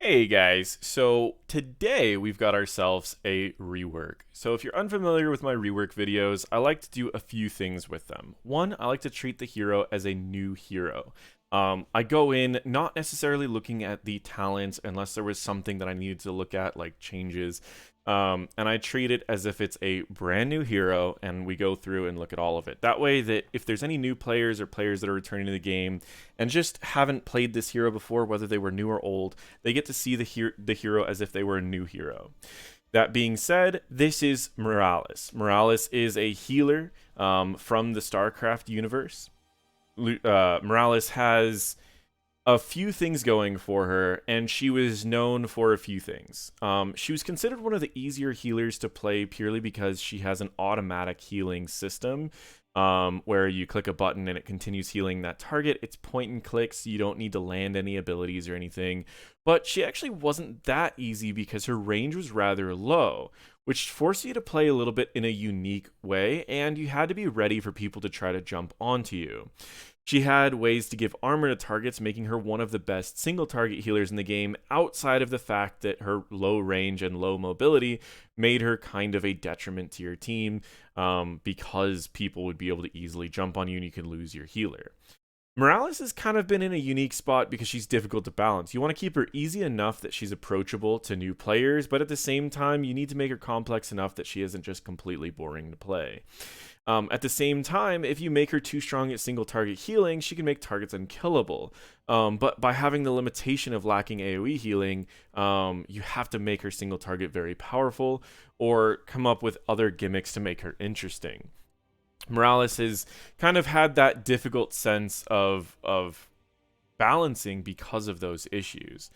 Hey guys, so today we've got ourselves a rework. So if you're unfamiliar with my rework videos, I like to do a few things with them. One, I like to treat the hero as a new hero. I go in not necessarily looking at the talents unless there was something that I needed to look at, like changes. And I treat it as if it's a brand new hero, and we go through and look at all of it. That way, that if there's any new players or players that are returning to the game and just haven't played this hero before, whether they were new or old, they get to see the hero as if they were a new hero. That being said, this is Morales. Morales is a healer from the StarCraft universe. Morales has a few things going for her, and she was known for a few things. She was considered one of the easier healers to play purely because she has an automatic healing system where you click a button and it continues healing that target. It's point and click, so you don't need to land any abilities or anything. But she actually wasn't that easy because her range was rather low, which forced you to play a little bit in a unique way, and you had to be ready for people to try to jump onto you. She had ways to give armor to targets, making her one of the best single target healers in the game, outside of the fact that her low range and low mobility made her kind of a detriment to your team because people would be able to easily jump on you and you could lose your healer. Morales has kind of been in a unique spot because she's difficult to balance. You want to keep her easy enough that she's approachable to new players, but at the same time, you need to make her complex enough that she isn't just completely boring to play. At the same time, if you make her too strong at single target healing, she can make targets unkillable. But by having the limitation of lacking AoE healing, you have to make her single target very powerful or come up with other gimmicks to make her interesting. Morales has kind of had that difficult sense of balancing because of those issues.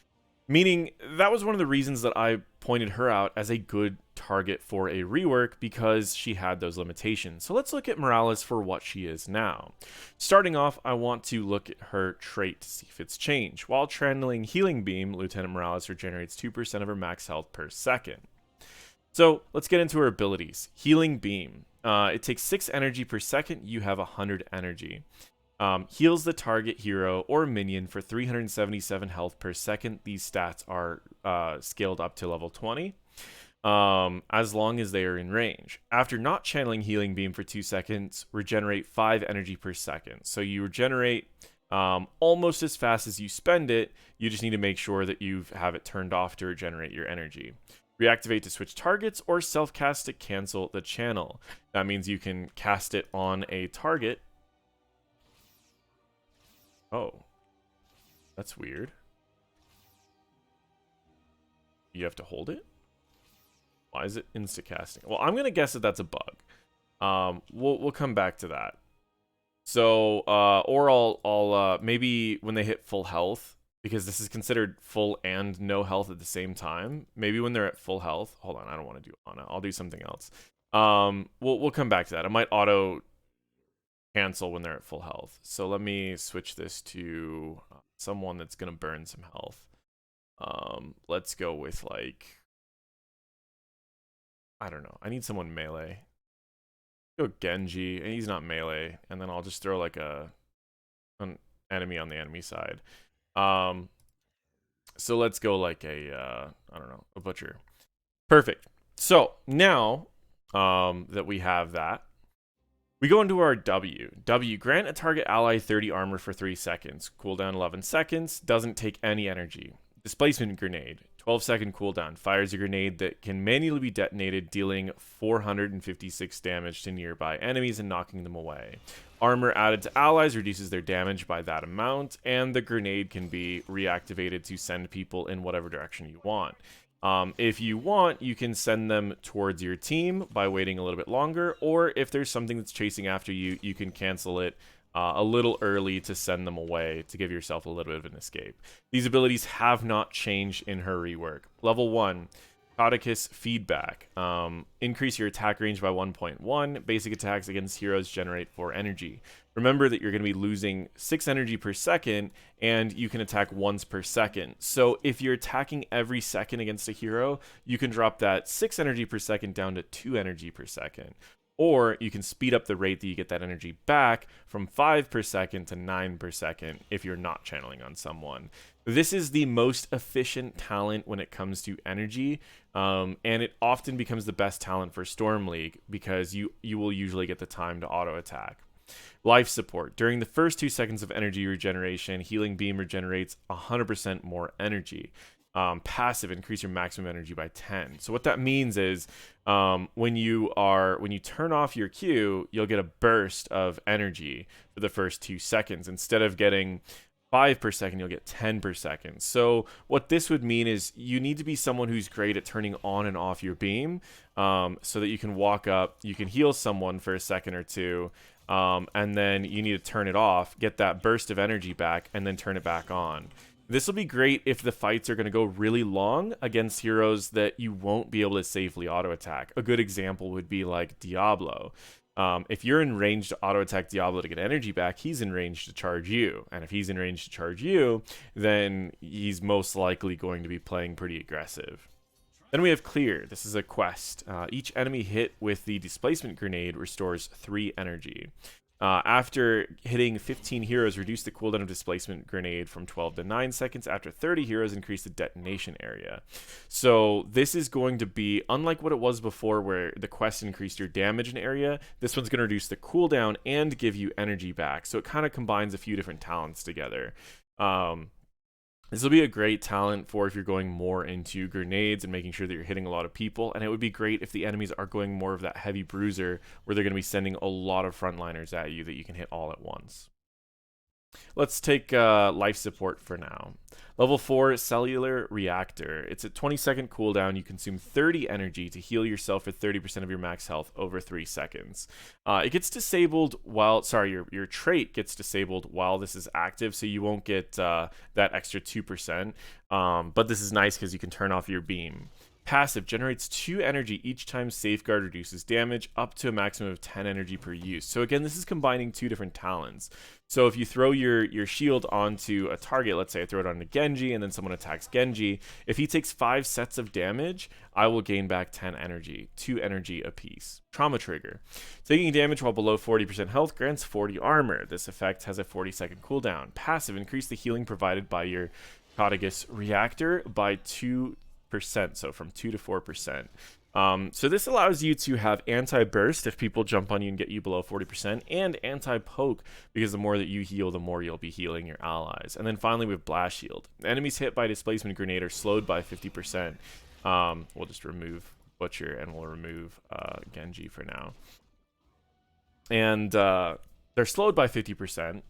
Meaning, that was one of the reasons that I pointed her out as a good target for a rework because she had those limitations. So let's look at Morales for what she is now. Starting off, I want to look at her trait to see if it's changed. While channeling Healing Beam, Lieutenant Morales regenerates 2% of her max health per second. So let's get into her abilities. Healing Beam. It takes 6 energy per second. You have 100 energy. Heals the target hero or minion for 377 health per second. These stats are scaled up to level 20 as long as they are in range. After not channeling Healing Beam for 2 seconds, regenerate 5 energy per second. So you regenerate almost as fast as you spend it. You just need to make sure that you have it turned off to regenerate your energy. Reactivate to switch targets or self-cast to cancel the channel. That means you can cast it on a target. Oh, that's weird. You have to hold it? Why is it insta-casting? Well, I'm going to guess that that's a bug. We'll come back to that. So, or I'll maybe when they hit full health, because this is considered full and no health at the same time. Maybe when they're at full health. Hold on, I don't want to do Ana. I'll do something else. We'll come back to that. I might auto cancel when they're at full health. So let me switch this to someone that's gonna burn some health. Let's go with like, I don't know. I need someone melee. Go Genji, and he's not melee, and then I'll just throw like an enemy on the enemy side. So let's go like a I don't know, a butcher. Perfect. So now that we have that, we go into our W. W, grant a target ally 30 armor for 3 seconds. Cooldown 11 seconds. Doesn't take any energy. Displacement grenade. 12-second cooldown. Fires a grenade that can manually be detonated, dealing 456 damage to nearby enemies and knocking them away. Armor added to allies reduces their damage by that amount, and the grenade can be reactivated to send people in whatever direction you want. If you want, you can send them towards your team by waiting a little bit longer, or if there's something that's chasing after you, you can cancel it a little early to send them away to give yourself a little bit of an escape. These abilities have not changed in her rework. Level 1, Caudicus Feedback. Increase your attack range by 1.1. Basic attacks against heroes generate 4 energy. Remember that you're going to be losing 6 energy per second, and you can attack once per second. So if you're attacking every second against a hero, you can drop that 6 energy per second down to 2 energy per second. Or you can speed up the rate that you get that energy back from 5 per second to 9 per second if you're not channeling on someone. This is the most efficient talent when it comes to energy, and it often becomes the best talent for Storm League because you will usually get the time to auto attack. Life support. During the first 2 seconds of energy regeneration, Healing Beam regenerates 100% more energy. Passive, increase your maximum energy by 10. So what that means is when you turn off your Q, you'll get a burst of energy for the first 2 seconds. Instead of getting 5 per second, you'll get 10 per second. So what this would mean is you need to be someone who's great at turning on and off your beam, so that you can walk up, you can heal someone for a second or two, and then you need to turn it off, get that burst of energy back, and then turn it back on. This will be great if the fights are going to go really long against heroes that you won't be able to safely auto attack. A good example would be like Diablo. If you're in range to auto attack Diablo to get energy back, he's in range to charge you. And if he's in range to charge you, then he's most likely going to be playing pretty aggressive. Then we have Clear. This is a quest. Each enemy hit with the displacement grenade restores 3 energy. After hitting 15 heroes, reduce the cooldown of displacement grenade from 12 to 9 seconds. After 30 heroes, increase the detonation area. So this is going to be, unlike what it was before where the quest increased your damage in area, this one's going to reduce the cooldown and give you energy back. So it kind of combines a few different talents together. This will be a great talent for if you're going more into grenades and making sure that you're hitting a lot of people. And it would be great if the enemies are going more of that heavy bruiser where they're going to be sending a lot of frontliners at you that you can hit all at once. Let's take life support for now. Level 4, Cellular Reactor. It's a 20-second cooldown. You consume 30 energy to heal yourself for 30% of your max health over 3 seconds. It gets disabled while, your trait gets disabled while this is active, so you won't get that extra 2%. But this is nice because you can turn off your beam. Passive generates 2 energy each time Safeguard reduces damage, up to a maximum of 10 energy per use. So again, this is combining 2 different talents. So if you throw your shield onto a target, let's say I throw it onto Genji and then someone attacks Genji, if he takes 5 sets of damage, I will gain back 10 energy, 2 energy apiece. Trauma Trigger. Taking damage while below 40% health grants 40 armor. This effect has a 40-second cooldown. Passive, increase the healing provided by your Metadrone reactor by 2%, so from 2 to 4%. So this allows you to have anti-burst if people jump on you and get you below 40%, and anti-poke because the more that you heal, the more you'll be healing your allies. And then finally, we have Blast Shield. Enemies hit by displacement grenade are slowed by 50%. We'll just remove Butcher and we'll remove Genji for now. And they're slowed by 50%.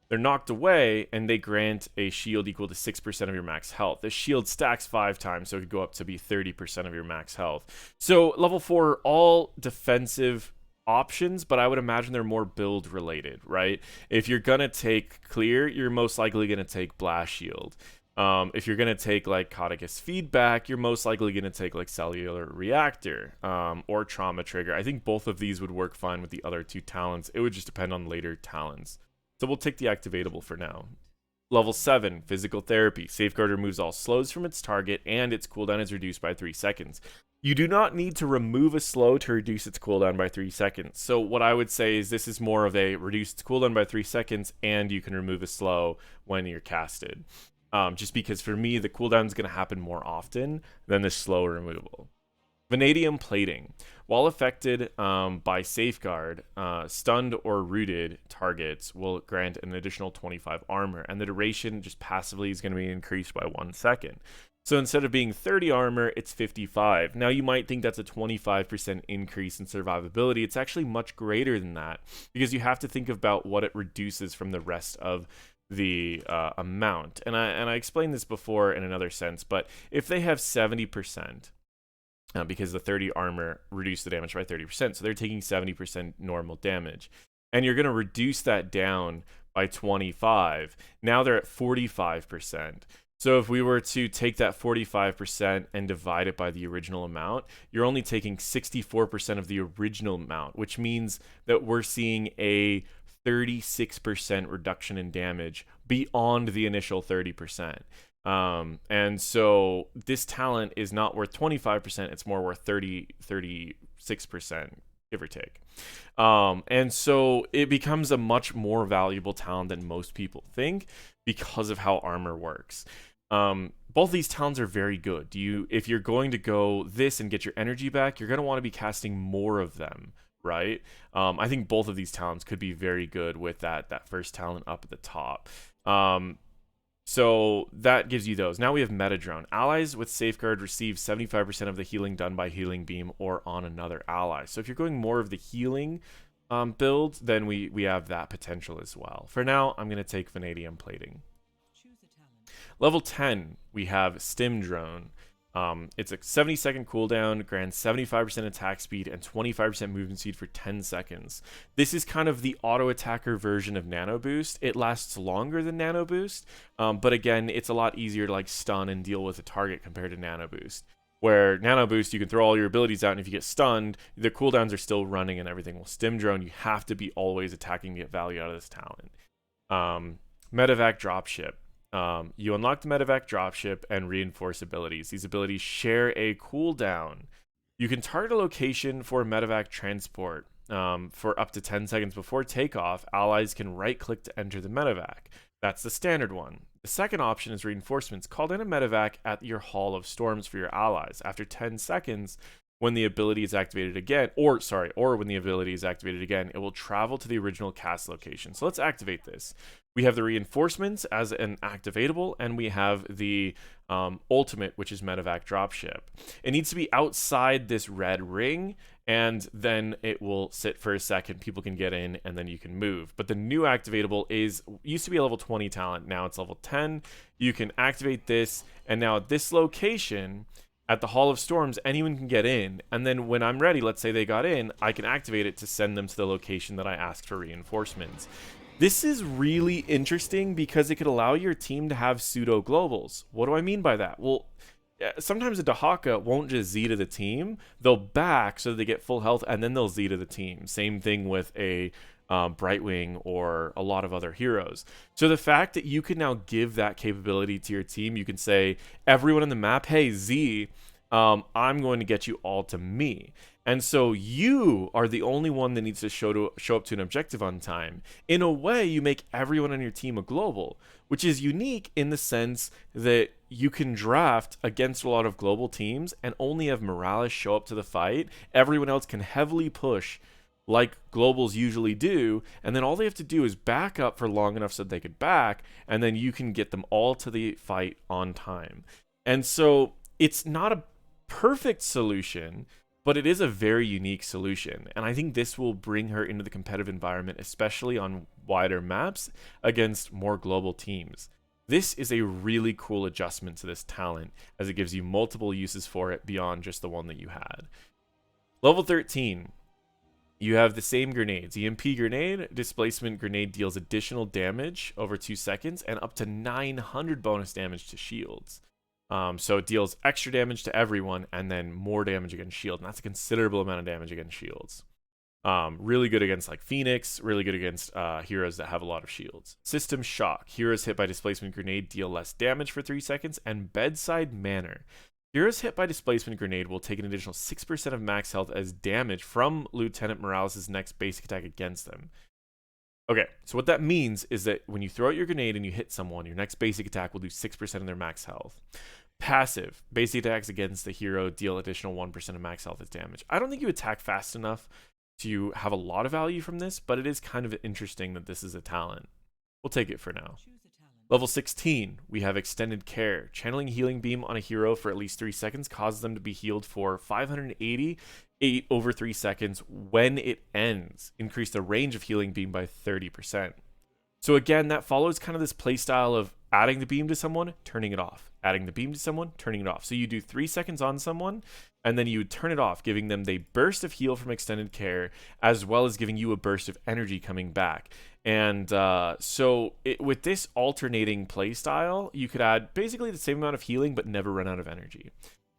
They're knocked away, and they grant a shield equal to 6% of your max health. This shield stacks 5 times, so it could go up to be 30% of your max health. So level 4, all defensive options, but I would imagine they're more build related, right? If you're going to take Clear, you're most likely going to take Blast Shield. If you're going to take like Codigus Feedback, you're most likely going to take like Cellular Reactor or Trauma Trigger. I think both of these would work fine with the other 2 talents. It would just depend on later talents. So we'll take the activatable for now. Level 7, Physical Therapy. Safeguard removes all slows from its target, and its cooldown is reduced by 3 seconds. You do not need to remove a slow to reduce its cooldown by 3 seconds. So what I would say is this is more of a reduced cooldown by 3 seconds, and you can remove a slow when you're casted. Just because for me, the cooldown is going to happen more often than the slow removal. Vanadium Plating. While affected by Safeguard, stunned or rooted targets will grant an additional 25 armor, and the duration just passively is going to be increased by 1 second. So instead of being 30 armor, it's 55. Now you might think that's a 25% increase in survivability. It's actually much greater than that because you have to think about what it reduces from the rest of the amount. And I explained this before in another sense, but if they have 70%, because the 30 armor reduced the damage by 30%, so they're taking 70% normal damage. And you're going to reduce that down by 25. Now they're at 45%. So if we were to take that 45% and divide it by the original amount, you're only taking 64% of the original amount, which means that we're seeing a 36% reduction in damage beyond the initial 30%. And so this talent is not worth 25%, it's more worth 36%, give or take. And so it becomes a much more valuable talent than most people think because of how armor works. Both these talents are very good. If you're going to go this and get your energy back, you're going to want to be casting more of them, right? I think both of these talents could be very good with that first talent up at the top. So that gives you those. Now we have Metadrone. Allies with Safeguard receive 75% of the healing done by Healing Beam or on another ally. So if you're going more of the healing build, then we have that potential as well. For now, I'm going to take Vanadium Plating. Level 10, we have Stim Drone. It's a 70-second cooldown, grants 75% attack speed and 25% movement speed for 10 seconds. This is kind of the auto-attacker version of Nano Boost. It lasts longer than Nano Boost, but again, it's a lot easier to like stun and deal with a target compared to Nano Boost. Where Nano Boost, you can throw all your abilities out, and if you get stunned, the cooldowns are still running and everything. Well, Stim Drone, you have to be always attacking to get value out of this talent. Medevac Dropship. You unlock the Medevac Dropship and reinforce abilities. These abilities share a cooldown. You can target a location for Medevac transport for up to 10 seconds before takeoff. Allies can right-click to enter the Medevac. That's the standard one. The second option is reinforcements. Call in a Medevac at your Hall of Storms for your allies. After 10 seconds, when the ability is activated again, or when the ability is activated again, it will travel to the original cast location. So let's activate this. We have the reinforcements as an activatable, and we have the ultimate, which is Medevac Dropship. It needs to be outside this red ring, and then it will sit for a second. People can get in, and then you can move. But the new activatable used to be a level 20 talent. Now it's level 10. You can activate this, and now at this location, at the Hall of Storms, anyone can get in. And then when I'm ready, let's say they got in, I can activate it to send them to the location that I asked for reinforcements. This is really interesting because it could allow your team to have pseudo globals. What do I mean by that? Well, sometimes a Dahaka won't just Z to the team. They'll back so that they get full health, and then they'll Z to the team. Same thing with a Brightwing or a lot of other heroes. So the fact that you can now give that capability to your team, you can say, everyone on the map, hey, Z, I'm going to get you all to me. And so you are the only one that needs to show up to an objective on time. In a way, you make everyone on your team a global, which is unique in the sense that you can draft against a lot of global teams and only have Morales show up to the fight. Everyone else can heavily push like globals usually do, and then all they have to do is back up for long enough so that they could back, and then you can get them all to the fight on time. And so it's not a perfect solution, but it is a very unique solution, and I think this will bring her into the competitive environment, especially on wider maps against more global teams. This is a really cool adjustment to this talent, as it gives you multiple uses for it beyond just the one that you had. Level 13, you have the same grenades. EMP grenade, displacement grenade deals additional damage over 2 seconds and up to 900 bonus damage to shields. So it deals extra damage to everyone and then more damage against shield. And that's a considerable amount of damage against shields. Really good against like Phoenix, really good against heroes that have a lot of shields. System Shock. Heroes hit by displacement grenade deal less damage for 3 seconds. And Bedside Manner. Heroes hit by displacement grenade will take an additional 6% of max health as damage from Lieutenant Morales' next basic attack against them. Okay, so what that means is that when you throw out your grenade and you hit someone, your next basic attack will do 6% of their max health. Passive. Basic attacks against the hero deal additional 1% of max health as damage. I don't think you attack fast enough to have a lot of value from this, but it is kind of interesting that this is a talent. We'll take it for now. Level 16, we have Extended Care. Channeling Healing Beam on a hero for at least 3 seconds causes them to be healed for 588 over 3 seconds when it ends. Increase the range of Healing Beam by 30%. So again, that follows kind of this playstyle of adding the beam to someone, turning it off. Adding the beam to someone, turning it off. So you do 3 seconds on someone, and then you turn it off, giving them the burst of heal from Extended Care, as well as giving you a burst of energy coming back. And with this alternating playstyle, you could add basically the same amount of healing, but never run out of energy.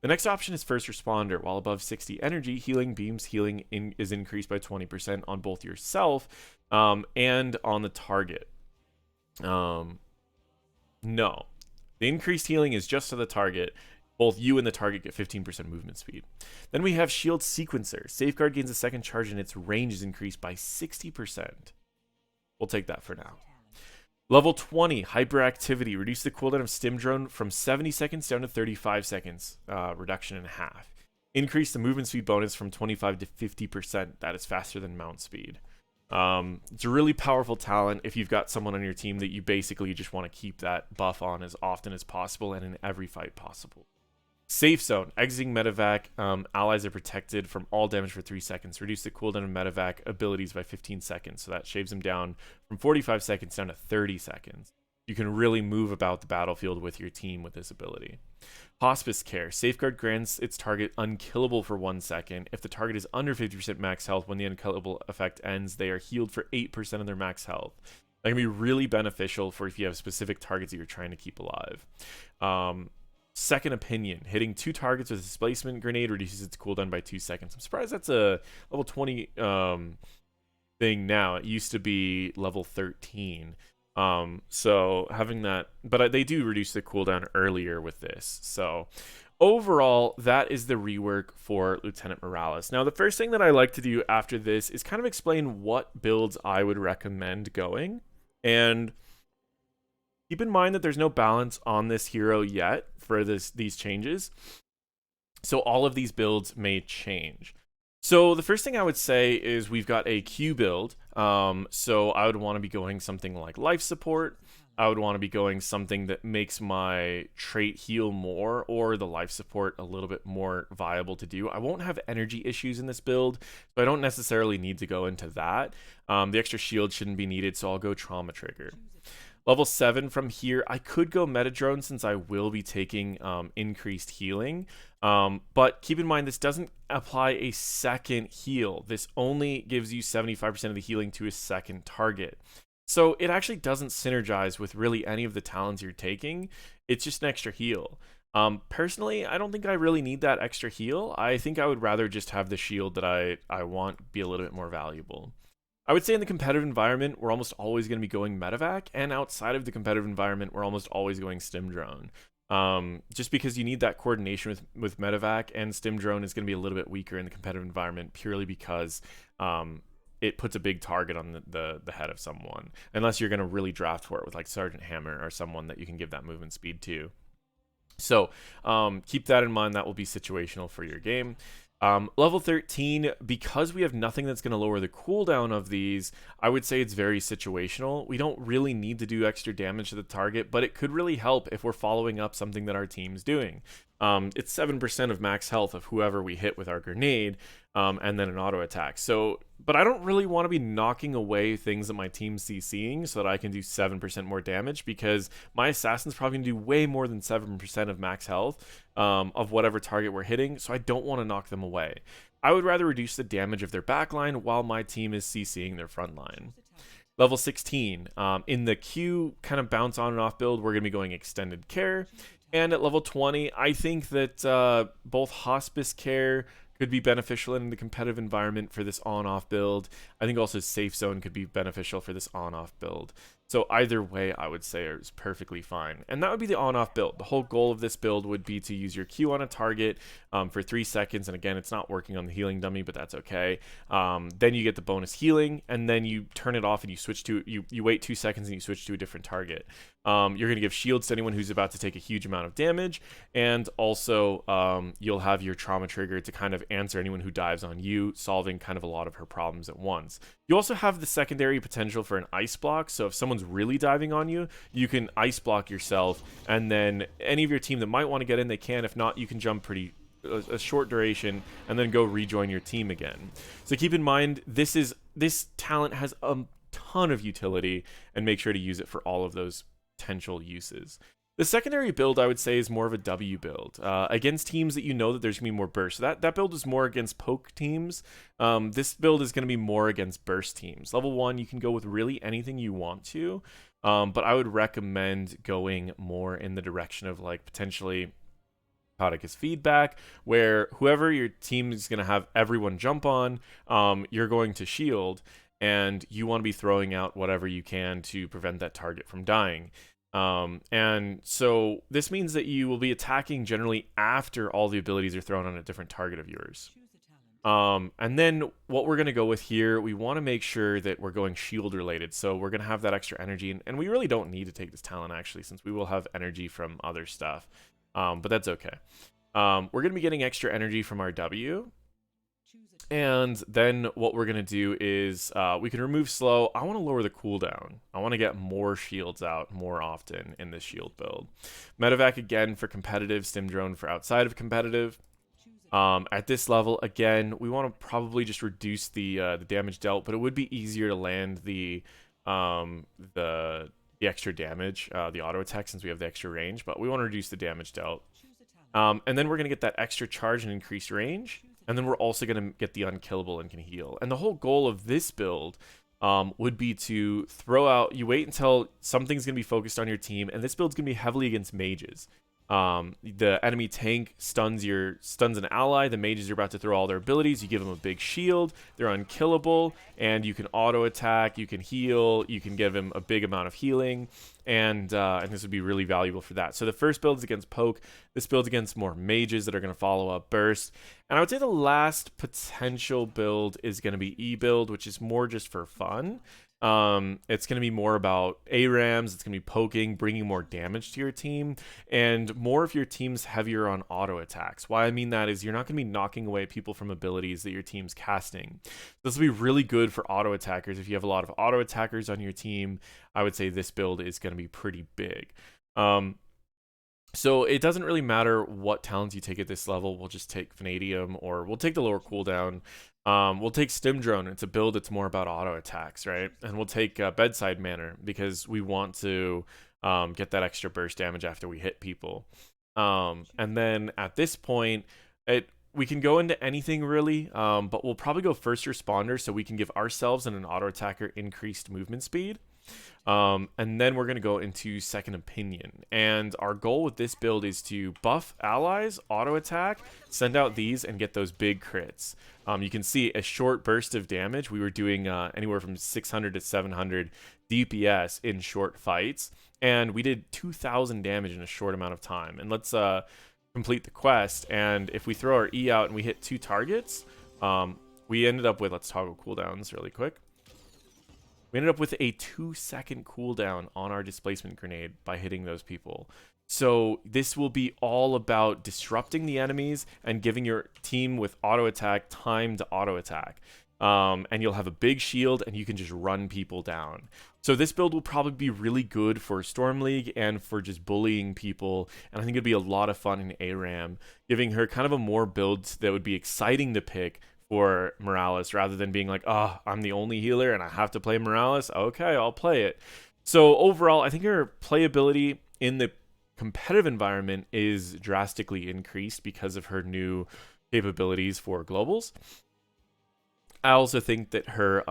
The next option is First Responder. While above 60 energy, Healing Beam's healing is increased by 20% on both yourself and on the target. No. The increased healing is just to the target. Both you and the target get 15% movement speed. Then we have Shield Sequencer. Safeguard gains a second charge and its range is increased by 60%. We'll take that for now. Level 20, Hyperactivity. Reduce the cooldown of Stim Drone from 70 seconds down to 35 seconds. Reduction in half. Increase the movement speed bonus from 25 to 50%. That is faster than mount speed. It's a really powerful talent if you've got someone on your team that you basically just want to keep that buff on as often as possible and in every fight possible. Safe Zone. Exiting Medevac. Allies are protected from all damage for 3 seconds. Reduce the cooldown of Medevac abilities by 15 seconds. So that shaves them down from 45 seconds down to 30 seconds. You can really move about the battlefield with your team with this ability. Hospice Care. Safeguard grants its target unkillable for 1 second. If the target is under 50% max health when the unkillable effect ends, they are healed for 8% of their max health. That can be really beneficial for if you have specific targets that you're trying to keep alive. Second Opinion. Hitting 2 targets with a displacement grenade reduces its cooldown by 2 seconds. I'm surprised that's a level 20 thing now. It used to be level 13. So having that, but they do reduce the cooldown earlier with this. So overall, that is the rework for Lieutenant Morales. Now, the first thing that I like to do after this is kind of explain what builds I would recommend going. And keep in mind that there's no balance on this hero yet for these changes. So all of these builds may change. So the first thing I would say is we've got a Q build. So I would want to be going something like life support. I would want to be going something that makes my trait heal more or the life support a little bit more viable to do. I won't have energy issues in this build, so I don't necessarily need to go into that. The extra shield shouldn't be needed, so I'll go trauma trigger. Level 7 from here, I could go Metadrone since I will be taking increased healing. But keep in mind, this doesn't apply a second heal. This only gives you 75% of the healing to a second target. So it actually doesn't synergize with really any of the talents you're taking. It's just an extra heal. Personally, I don't think I really need that extra heal. I think I would rather just have the shield that I want be a little bit more valuable. I would say in the competitive environment, we're almost always going to be going Medevac, and outside of the competitive environment, we're almost always going Stim Drone. Just because you need that coordination with Medevac, and Stim Drone is going to be a little bit weaker in the competitive environment purely because it puts a big target on the head of someone, unless you're going to really draft for it with like Sergeant Hammer or someone that you can give that movement speed to. So keep that in mind. That will be situational for your game. Level 13, because we have nothing that's going to lower the cooldown of these, I would say it's very situational. We don't really need to do extra damage to the target, but it could really help if we're following up something that our team's doing. It's 7% of max health of whoever we hit with our grenade, and then an auto attack. So, but I don't really want to be knocking away things that my team's CCing so that I can do 7% more damage, because my assassin's probably going to do way more than 7% of max health of whatever target we're hitting, so I don't want to knock them away. I would rather reduce the damage of their backline while my team is CCing their front line. Level 16, in the Q kind of bounce on and off build, we're going to be going Extended Care. And at level 20, I think that both Hospice Care could be beneficial in the competitive environment for this on-off build. I think also Safe Zone could be beneficial for this on-off build. So either way, I would say is perfectly fine. And that would be the on-off build. The whole goal of this build would be to use your Q on a target for 3 seconds. And again, it's not working on the healing dummy, but that's okay. Then you get the bonus healing, and then you turn it off and you switch to, you wait 2 seconds and you switch to a different target. You're going to give shields to anyone who's about to take a huge amount of damage. And also you'll have your trauma trigger to kind of answer anyone who dives on you, solving kind of a lot of her problems at once. You also have the secondary potential for an ice block. So if someone's really diving on you, you can ice block yourself, and then any of your team that might want to get in, they can. If not, you can jump a short duration and then go rejoin your team again. So keep in mind, this talent has a ton of utility, and make sure to use it for all of those potential uses. The secondary build, I would say, is more of a W build against teams that you know that there's going to be more burst. So that build is more against poke teams. This build is going to be more against burst teams. Level 1, you can go with really anything you want to, but I would recommend going more in the direction of like potentially Paradox feedback, where whoever your team is going to have everyone jump on, you're going to shield, and you want to be throwing out whatever you can to prevent that target from dying. And so this means that you will be attacking generally after all the abilities are thrown on a different target of yours. And then what we're going to go with here, we want to make sure that we're going shield related. So we're going to have that extra energy. And we really don't need to take this talent, actually, since we will have energy from other stuff. But that's okay. We're going to be getting extra energy from our W. And then what we're going to do is we can remove slow. I want to lower the cooldown. I want to get more shields out more often in this shield build. Medevac again for competitive, Stim Drone for outside of competitive. At this level, again, we want to probably just reduce the damage dealt, but it would be easier to land the extra damage, the auto attack, since we have the extra range, but we want to reduce the damage dealt. And then we're going to get that extra charge and increased range. And then we're also going to get the unkillable and can heal. And the whole goal of this build would be to throw out, you wait until something's going to be focused on your team. And this build's going to be heavily against mages. The enemy tank stuns an ally. The mages are about to throw all their abilities. You give them a big shield. They're unkillable, and you can auto attack. You can heal. You can give them a big amount of healing, and this would be really valuable for that. So the first build is against poke. This build's against more mages that are going to follow up burst. And I would say the last potential build is going to be E build, which is more just for fun. It's going to be more about ARAMs. It's going to be poking, bringing more damage to your team, and more if your team's heavier on auto attacks. Why I mean that is you're not going to be knocking away people from abilities that your team's casting. This will be really good for auto attackers. If you have a lot of auto attackers on your team, I would say this build is going to be pretty big. So it doesn't really matter what talents you take at this level. We'll just take Vanadium, or we'll take the lower cooldown. We'll take Stim Drone. It's a build that's more about auto attacks, right? And we'll take Bedside Manner because we want to get that extra burst damage after we hit people. And then at this point, we can go into anything really, but we'll probably go first responder so we can give ourselves and an auto attacker increased movement speed. And then we're going to go into second opinion, and our goal with this build is to buff allies, auto attack, send out these, and get those big crits. You can see a short burst of damage. We were doing anywhere from 600 to 700 DPS in short fights, and we did 2,000 damage in a short amount of time. And let's complete the quest, and if we throw our E out and we hit 2 targets, we ended up with, let's toggle cooldowns really quick. We ended up with a 2-second cooldown on our displacement grenade by hitting those people. So this will be all about disrupting the enemies and giving your team with auto attack time to auto attack. And you'll have a big shield and you can just run people down. So this build will probably be really good for Storm League and for just bullying people. And I think it'd be a lot of fun in ARAM, giving her kind of a more build that would be exciting to pick for Morales, rather than being like, oh, I'm the only healer and I have to play Morales. Okay, I'll play it. So overall, I think her playability in the competitive environment is drastically increased because of her new capabilities for globals. I also think that her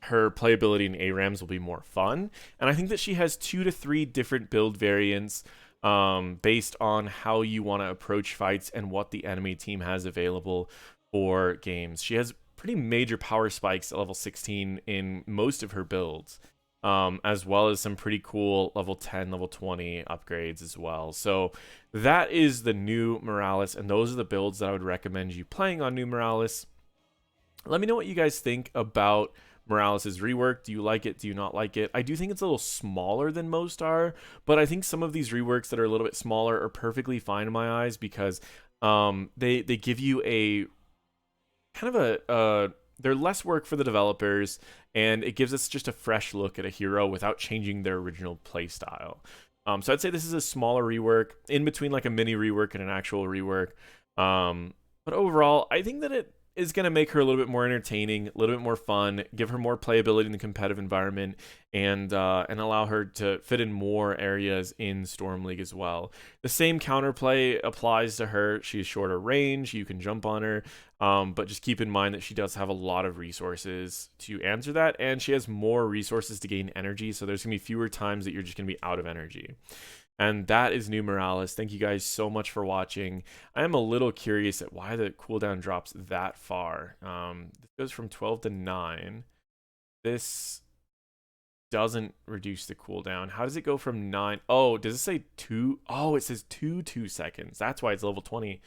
playability in ARAMs will be more fun, and I think that she has 2 to 3 different build variants based on how you want to approach fights and what the enemy team has available for games. She has pretty major power spikes at level 16 in most of her builds, as well as some pretty cool level 10, level 20 upgrades as well. So that is the new Morales, and those are the builds that I would recommend you playing on new Morales. Let me know what you guys think about Morales' rework. Do you like it? Do you not like it? I do think it's a little smaller than most are, but I think some of these reworks that are a little bit smaller are perfectly fine in my eyes because they give you a kind of they're less work for the developers, and it gives us just a fresh look at a hero without changing their original playstyle. So I'd say this is a smaller rework, in between like a mini rework and an actual rework. But overall, I think that it is going to make her a little bit more entertaining, a little bit more fun, give her more playability in the competitive environment, and allow her to fit in more areas in Storm League as well. The same counterplay applies to her. She has shorter range. You can jump on her, but just keep in mind that she does have a lot of resources to answer that, and she has more resources to gain energy, so there's going to be fewer times that you're just going to be out of energy. And that is new Morales. Thank you guys so much for watching. I am a little curious at why the cooldown drops that far. This goes from 12 to 9. This doesn't reduce the cooldown. How does it go from 9? Oh, does it say 2? Oh, it says 2 seconds. That's why it's level 20.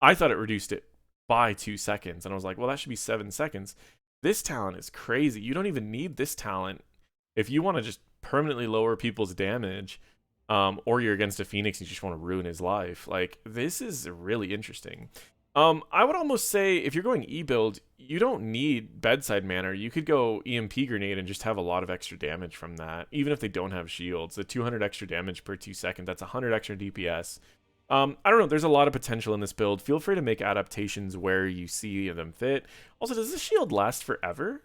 I thought it reduced it by 2 seconds. And I was like, well, that should be 7 seconds. This talent is crazy. You don't even need this talent if you want to just permanently lower people's damage, or you're against a Phoenix and you just want to ruin his life. Like, this is really interesting. I would almost say if you're going E-build, you don't need Bedside Manner. You could go EMP Grenade and just have a lot of extra damage from that, even if they don't have shields. The 200 extra damage per 2 seconds, that's 100 extra DPS. I don't know, there's a lot of potential in this build. Feel free to make adaptations where you see them fit. Also, does the shield last forever?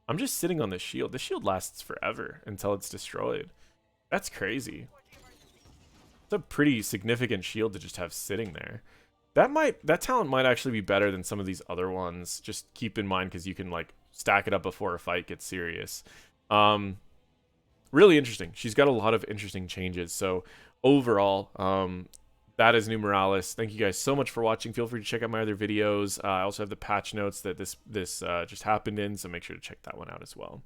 I'm just sitting on this shield. The shield lasts forever until it's destroyed. That's crazy. It's a pretty significant shield to just have sitting there. That talent might actually be better than some of these other ones. Just keep in mind, because you can like stack it up before a fight gets serious. Really interesting. She's got a lot of interesting changes. So overall, that is NotParadox. Thank you guys so much for watching. Feel free to check out my other videos. I also have the patch notes that this just happened in, so make sure to check that one out as well.